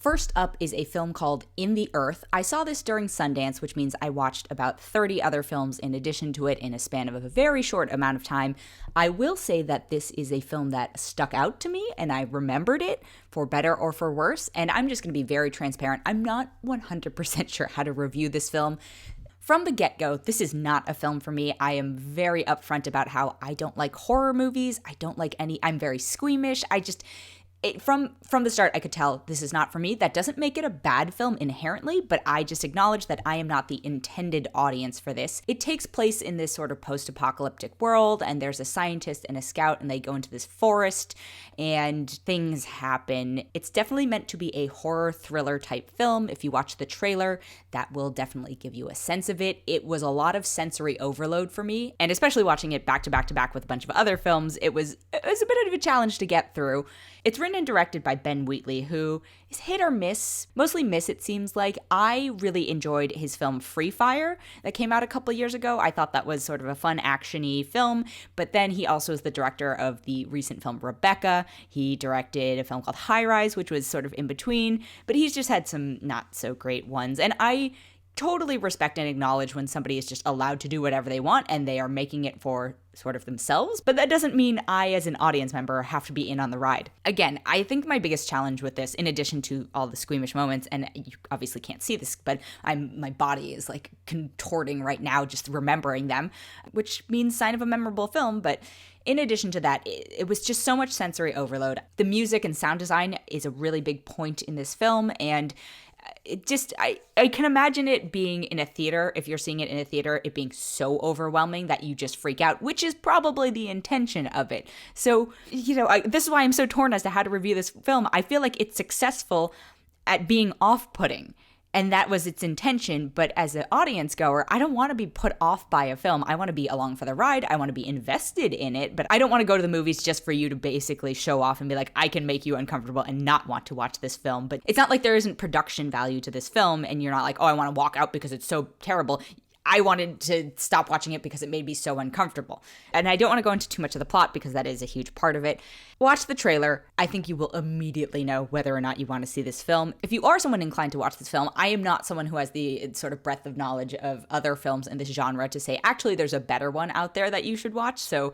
First up is a film called In the Earth. I saw this during Sundance, which means I watched about 30 other films in addition to it in a span of a very short amount of time. I will say that this is a film that stuck out to me and I remembered it for better or for worse. And I'm just going to be very transparent. I'm not 100% sure how to review this film. From the get-go, this is not a film for me. I am very upfront about how I don't like horror movies. I don't like any, I'm very squeamish. From the start, I could tell this is not for me. That doesn't make it a bad film inherently, but I just acknowledge that I am not the intended audience for this. It takes place in this sort of post-apocalyptic world, and there's a scientist and a scout, and they go into this forest, and things happen. It's definitely meant to be a horror thriller type film. If you watch the trailer, that will definitely give you a sense of it. It was a lot of sensory overload for me, and especially watching it back to back to back with a bunch of other films, it was a bit of a challenge to get through. It's written and directed by Ben Wheatley, who is hit or miss. Mostly miss, it seems like. I really enjoyed his film Free Fire that came out a couple years ago. I thought that was sort of a fun, action-y film, but then he also is the director of the recent film Rebecca. He directed a film called High Rise, which was sort of in between, but he's just had some not so great ones. And I totally respect and acknowledge when somebody is just allowed to do whatever they want and they are making it for sort of themselves, but that doesn't mean I, as an audience member, have to be in on the ride. Again, I think my biggest challenge with this, in addition to all the squeamish moments, and you obviously can't see this, but my body is like contorting right now just remembering them, which means sign of a memorable film, but in addition to that, it was just so much sensory overload. The music and sound design is a really big point in this film, and it just, I can imagine it being in a theater, if you're seeing it in a theater, it being so overwhelming that you just freak out, which is probably the intention of it. So, this is why I'm so torn as to how to review this film. I feel like it's successful at being off-putting, and that was its intention, but as an audience goer, I don't want to be put off by a film. I want to be along for the ride. I want to be invested in it, but I don't want to go to the movies just for you to basically show off and be like, I can make you uncomfortable and not want to watch this film. But it's not like there isn't production value to this film, and you're not like, oh, I want to walk out because it's so terrible. I wanted to stop watching it because it made me so uncomfortable. And I don't want to go into too much of the plot because that is a huge part of it. Watch the trailer. I think you will immediately know whether or not you want to see this film. If you are someone inclined to watch this film, I am not someone who has the sort of breadth of knowledge of other films in this genre to say, actually, there's a better one out there that you should watch. So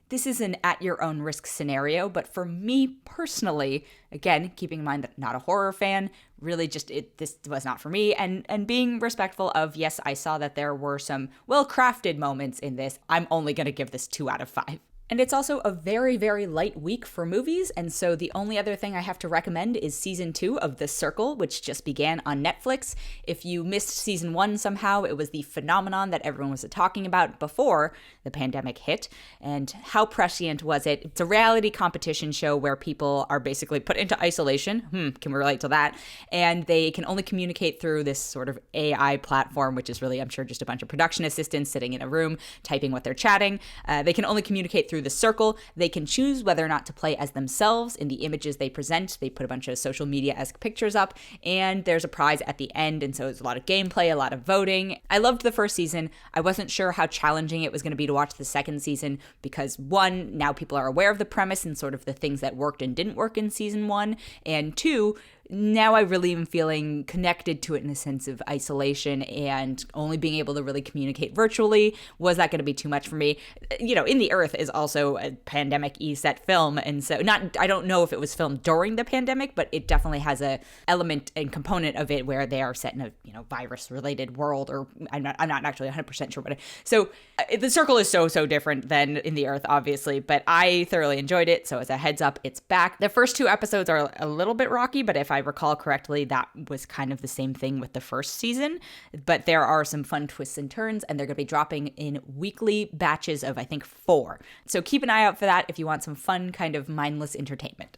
this is an at-your-own-risk scenario, but for me personally, again, keeping in mind that I'm not a horror fan, really just this was not for me, and being respectful of, yes, I saw that there were some well-crafted moments in this, I'm only going to give this 2 out of 5. And it's also a very, very light week for movies, and so the only other thing I have to recommend is Season 2 of The Circle, which just began on Netflix. If you missed Season 1 somehow, it was the phenomenon that everyone was talking about before the pandemic hit, and how prescient was it? It's a reality competition show where people are basically put into isolation, can we relate to that? And they can only communicate through this sort of AI platform, which is really, I'm sure, just a bunch of production assistants sitting in a room, typing what they're chatting. They can only communicate through the circle. They can choose whether or not to play as themselves in the images they present. They put a bunch of social media-esque pictures up, and there's a prize at the end, and so it's a lot of gameplay, a lot of voting. I loved the first season. I wasn't sure how challenging it was going to be to watch the second season because, one, now people are aware of the premise and sort of the things that worked and didn't work in season 1, and 2, now I really am feeling connected to it in a sense of isolation and only being able to really communicate virtually. Was that going to be too much for me? In the Earth is also a pandemic-y set film, and so I don't know if it was filmed during the pandemic, but it definitely has a element and component of it where they are set in a virus-related world, or I'm not actually 100% sure what. So The Circle is so different than In the Earth, obviously, but I thoroughly enjoyed it. So as a heads up, it's back. The first 2 episodes are a little bit rocky, but if I recall correctly, that was kind of the same thing with the first season, but there are some fun twists and turns, and they're going to be dropping in weekly batches of, I think, 4. So keep an eye out for that if you want some fun kind of mindless entertainment.